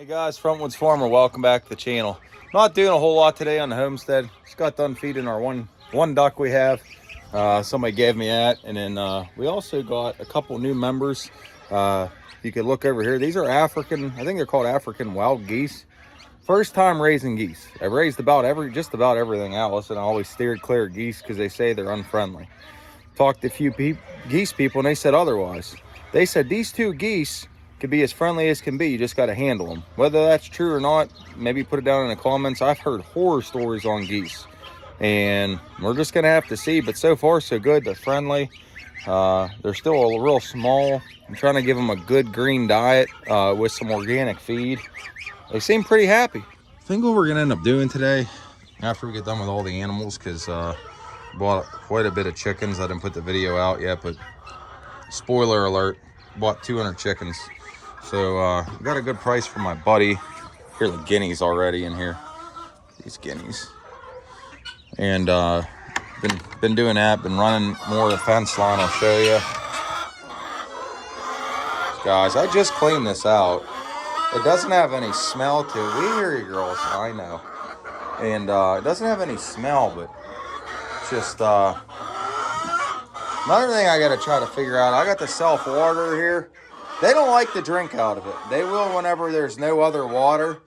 Hey guys, Frontwoods Farmer, welcome back to the channel. Not doing a whole lot today on the homestead. Just got done feeding our one duck we have. Somebody gave me that, and then we also got a couple new members. You could look over here. These are African, I think they're called African wild geese. First time raising geese. I've raised just about everything else, and I always steered clear of geese because they say they're unfriendly. Talked to a few geese people, and they said otherwise. They said these two geese could be as friendly as can be. You just got to handle them. Whether that's true or not, maybe put it down in the comments. I've heard horror stories on geese, and we're just gonna have to see. But so far so good. They're friendly. They're still a real small. I'm trying to give them a good green diet with some organic feed. They seem pretty happy. I think what we're gonna end up doing today, after we get done with all the animals, because bought quite a bit of chickens. I didn't put the video out yet, but spoiler alert, bought 200 chickens. So got a good price for my buddy. Here are the guineas already in here. These guineas. And been doing that. Been running more of the fence line. I'll show you. Guys, I just cleaned this out. It doesn't have any smell to it. We hear you girls, I know. And it doesn't have any smell, but just another thing I got to try to figure out. I got the self-water here. They don't like to drink out of it. They will whenever there's no other water.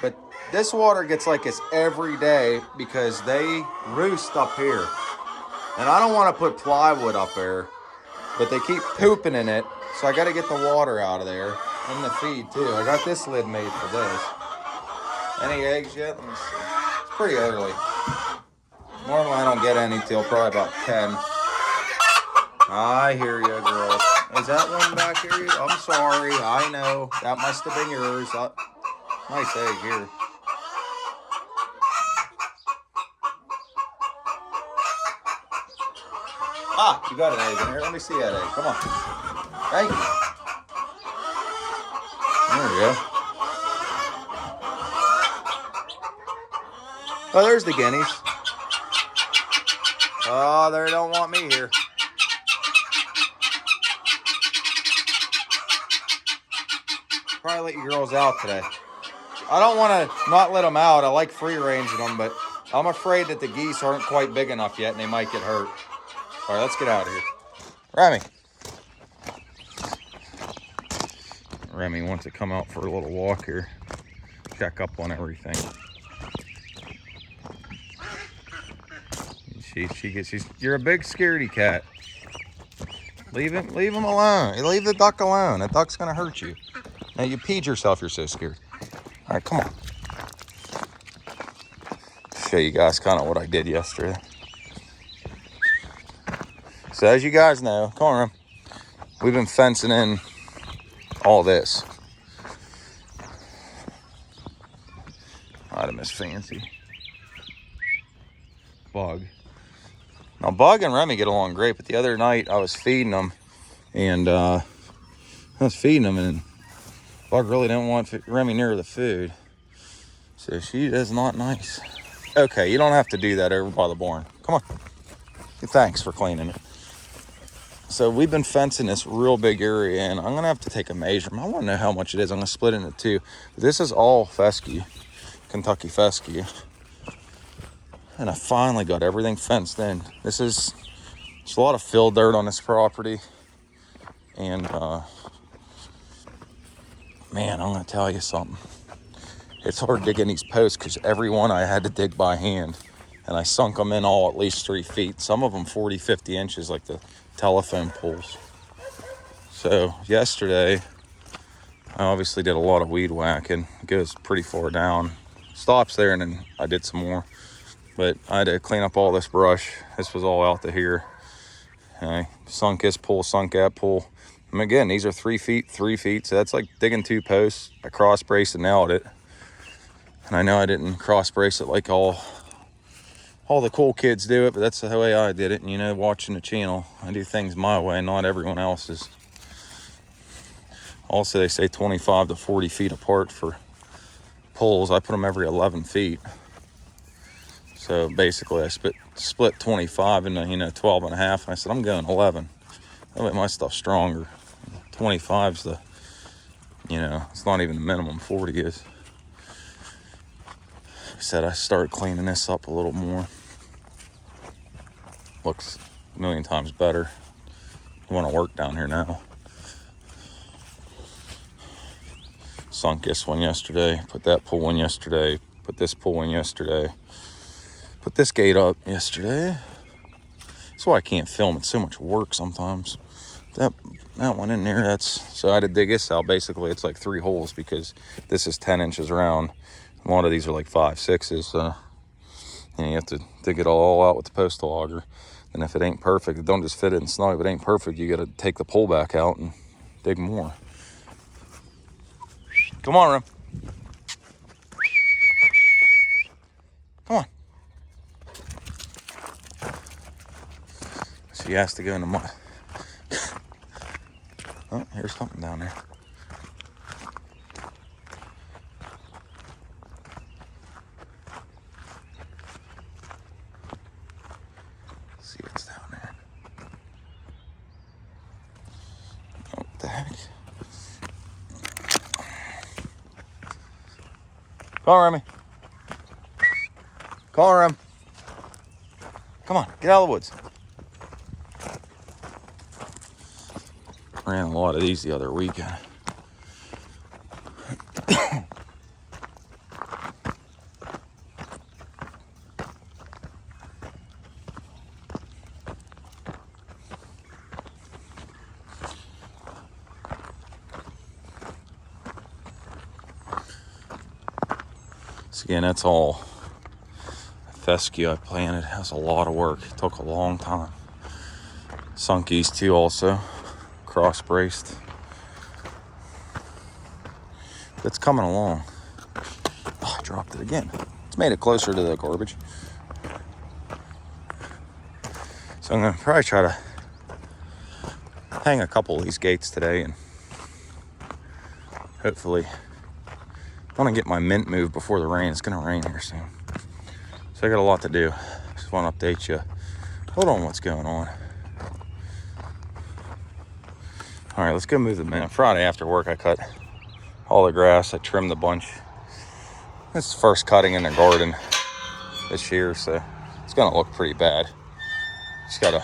But this water gets like this every day because they roost up here. And I don't want to put plywood up there, but they keep pooping in it. So I got to get the water out of there and the feed too. I got this lid made for this. Any eggs yet? Let me see. It's pretty early. Normally I don't get any till probably about 10. I hear you, girl. Is that one back here? I'm sorry. I know. That must have been yours. Nice egg here. Ah, you got an egg in here. Let me see that egg. Come on. Thank you. There we go. Oh, there's the guineas. Oh, they don't want me here. Probably let you girls out today. I don't want to not let them out. I like free ranging them, but I'm afraid that the geese aren't quite big enough yet and they might get hurt. All right, let's get out of here. Remy wants to come out for a little walk here. Check up on everything. You're a big scaredy cat. Leave him alone. Leave the duck alone. The duck's gonna hurt you. Now you peed yourself, you're so scared. All right, come on. Show you guys kind of what I did yesterday. So as you guys know, come on, we've been fencing in all this. Item is fancy. Bug. Now Bug and Remy get along great, but the other night I was feeding them, and Bug really didn't want Remy near the food. So she is not nice. Okay, you don't have to do that over by the barn. Come on. Thanks for cleaning it. So we've been fencing this real big area, and I'm gonna have to take a measurement. I wanna know how much it is. I'm gonna split it into two. This is all fescue, Kentucky fescue. And I finally got everything fenced in. There's a lot of fill dirt on this property. And man, I'm gonna tell you something. It's hard digging these posts because every one I had to dig by hand. And I sunk them in all at least 3 feet. Some of them 40, 50 inches like the telephone poles. So yesterday, I obviously did a lot of weed whacking. It goes pretty far down. Stops there, and then I did some more. But I had to clean up all this brush. This was all out to here. And I sunk this pole, sunk that pole. And again, these are 3 feet, 3 feet. So that's like digging 2 posts. I cross braced and nailed it. And I know I didn't cross brace it like all the cool kids do it, but that's the way I did it. And you know, watching the channel, I do things my way, not everyone else's. Also, they say 25 to 40 feet apart for poles. I put them every 11 feet. So basically I split 25 into 12 and a half. And I said, I'm going 11. That way my stuff's stronger. 25's the You know, it's not even the minimum 40 is. Like I said, I started cleaning this up a little more. Looks a million times better. I want to work down here now. Sunk this one yesterday, put that pool in yesterday, put this pool in yesterday, put this gate up yesterday. That's why I can't film. It's so much work sometimes. That one in there, so I had to dig this out. Basically, it's like 3 holes because this is 10 inches around. A lot of these are like 5, 6s. So you have to dig it all out with the postal auger. And if it ain't perfect, it don't just fit it in snow. If it ain't perfect, you got to take the pole back out and dig more. Come on, Rim. Come on. She has to go in the mud. Oh, here's something down there. Let's see what's down there. Oh, what the heck? Come on, Remy. Come on, Rem. Come on, get out of the woods. Ran a lot of these the other weekend. So again, that's all fescue I planted. That's a lot of work. It took a long time. Sunk these 2 also, cross braced. It's coming along. Oh, I dropped it again. It's made it closer to the garbage. So I'm gonna probably try to hang a couple of these gates today, and hopefully I want to get my mint moved before the rain. It's gonna rain here soon. So I got a lot to do. Just want to update you. Hold on, what's going on. All right, let's go move the mint. Friday after work, I cut all the grass. I trimmed a bunch. This is the first cutting in the garden this year, so it's gonna look pretty bad. Just gotta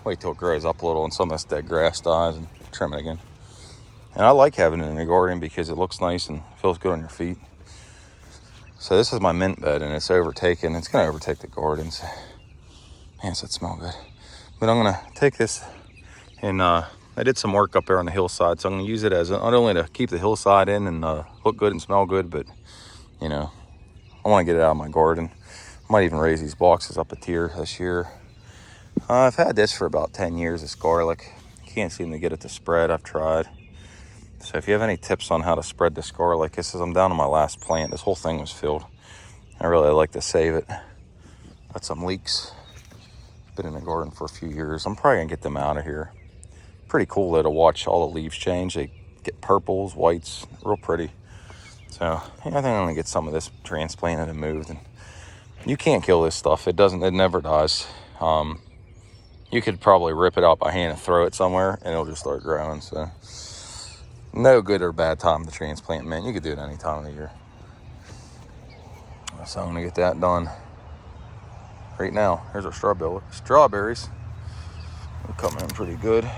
wait till it grows up a little and some of this dead grass dies and trim it again. And I like having it in the garden because it looks nice and feels good on your feet. So this is my mint bed, and it's overtaken. It's gonna overtake the gardens. Man, does that smell good. But I'm gonna take this and I did some work up there on the hillside, so I'm gonna use it as not only to keep the hillside in and look good and smell good, but you know, I want to get it out of my garden. I might even raise these boxes up a tier this year. I've had this for about 10 years, this garlic. Can't seem to get it to spread. I've tried. So if you have any tips on how to spread this garlic, this is, I'm down to my last plant. This whole thing was filled. I really like to save it. Got some leeks. Been in the garden for a few years. I'm probably gonna get them out of here. Pretty cool though to watch all the leaves change. They get purples, whites, real pretty. So yeah, I think I'm gonna get some of this transplanted and moved. And you can't kill this stuff. It never dies. You could probably rip it out by hand and throw it somewhere and it'll just start growing. So no good or bad time to transplant mint. You could do it any time of the year. So I'm gonna get that done right now. Here's our strawberries. They're coming in pretty good.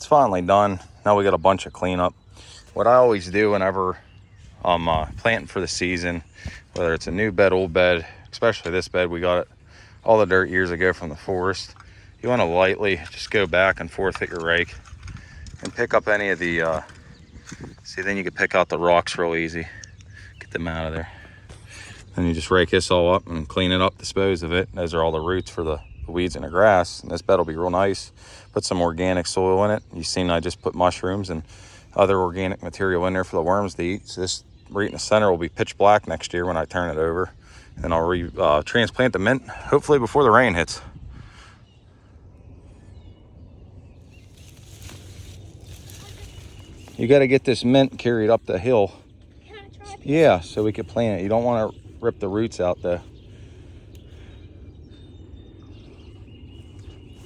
it's finally done. Now we got a bunch of cleanup. What I always do whenever I'm planting for the season, whether it's a new bed, old bed, especially this bed, we got it all the dirt years ago from the forest. You want to lightly just go back and forth with your rake and pick up any of the, see, then you can pick out the rocks real easy. Get them out of there. Then you just rake this all up and clean it up, dispose of it. Those are all the roots for the weeds and the grass. And this bed will be real nice. Put some organic soil in it. You've seen I just put mushrooms and other organic material in there for the worms to eat. So this right in the center will be pitch black next year when I turn it over. And I'll transplant the mint, hopefully before the rain hits. You got to get this mint carried up the hill. Yeah, so we could plant it. You don't want to rip the roots out though.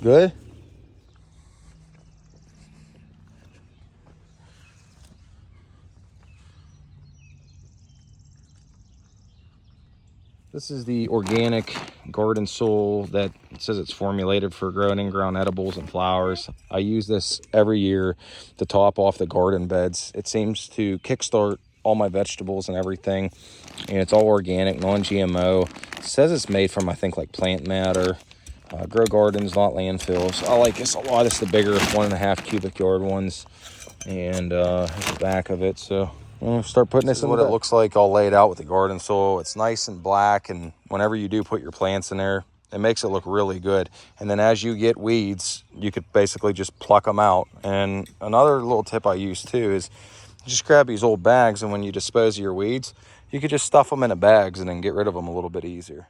Good? This is the organic garden soil that says it's formulated for growing in-ground edibles and flowers. I use this every year to top off the garden beds. It seems to kickstart all my vegetables and everything, and it's all organic, non-GMO. It says it's made from, I think, like plant matter. Grow gardens, not landfills. I like this a lot. It's the bigger 1.5 cubic yard ones, and the back of it. So we'll start putting this in. What it looks like all laid out with the garden soil. It's nice and black, and whenever you do put your plants in there, it makes it look really good. And then as you get weeds, you could basically just pluck them out. And another little tip I use too is just grab these old bags, and when you dispose of your weeds, you could just stuff them in the bags and then get rid of them a little bit easier.